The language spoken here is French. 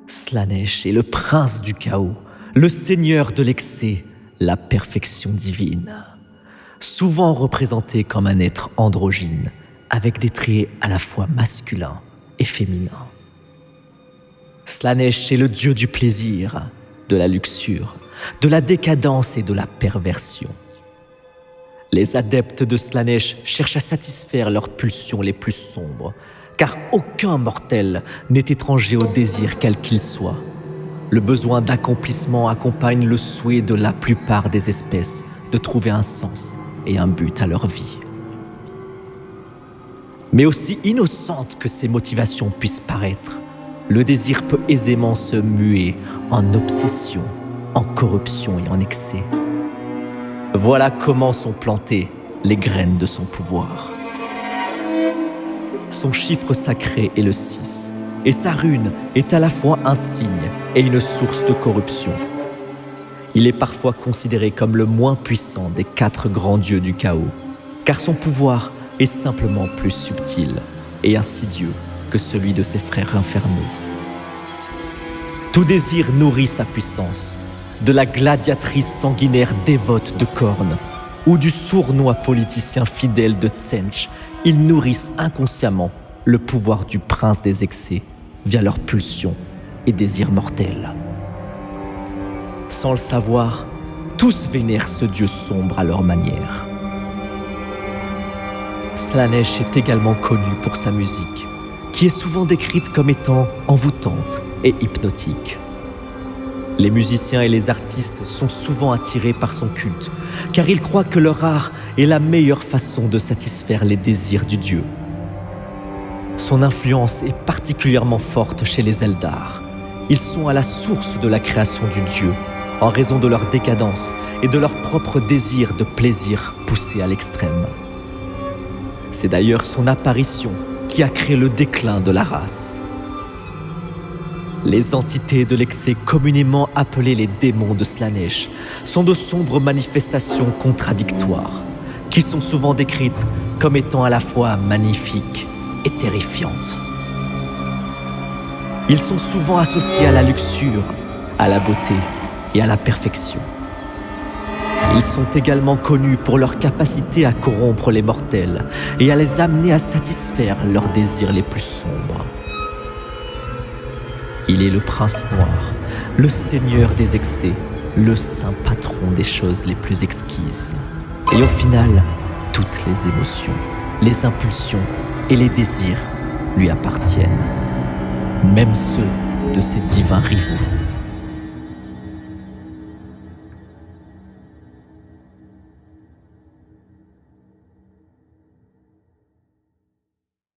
Slaanesh est le prince du chaos, le seigneur de l'excès, la perfection divine. Souvent représenté comme un être androgyne, avec des traits à la fois masculins et féminins. Slaanesh est le dieu du plaisir, de la luxure, de la décadence et de la perversion. Les adeptes de Slaanesh cherchent à satisfaire leurs pulsions les plus sombres, car aucun mortel n'est étranger au désir quel qu'il soit. Le besoin d'accomplissement accompagne le souhait de la plupart des espèces de trouver un sens et un but à leur vie. Mais aussi innocente que ces motivations puissent paraître, le désir peut aisément se muer en obsession, en corruption et en excès. Voilà comment sont plantées les graines de son pouvoir. Son chiffre sacré est le 6, et sa rune est à la fois un signe et une source de corruption. Il est parfois considéré comme le moins puissant des 4 grands dieux du chaos, car son pouvoir est simplement plus subtil et insidieux que celui de ses frères infernaux. Tout désir nourrit sa puissance, de la gladiatrice sanguinaire dévote de Khorne ou du sournois politicien fidèle de Tzench. Ils nourrissent inconsciemment le pouvoir du prince des excès via leurs pulsions et désirs mortels. Sans le savoir, tous vénèrent ce dieu sombre à leur manière. Slaanesh est également connu pour sa musique, qui est souvent décrite comme étant envoûtante et hypnotique. Les musiciens et les artistes sont souvent attirés par son culte, car ils croient que leur art est la meilleure façon de satisfaire les désirs du dieu. Son influence est particulièrement forte chez les Eldar. Ils sont à la source de la création du dieu, en raison de leur décadence et de leur propre désir de plaisir poussé à l'extrême. C'est d'ailleurs son apparition qui a créé le déclin de la race. Les entités de l'excès, communément appelées les démons de Slaanesh, sont de sombres manifestations contradictoires, qui sont souvent décrites comme étant à la fois magnifiques et terrifiantes. Ils sont souvent associés à la luxure, à la beauté et à la perfection. Ils sont également connus pour leur capacité à corrompre les mortels et à les amener à satisfaire leurs désirs les plus sombres. Il est le prince noir, le seigneur des excès, le saint patron des choses les plus exquises. Et au final, toutes les émotions, les impulsions et les désirs lui appartiennent, même ceux de ses divins rivaux.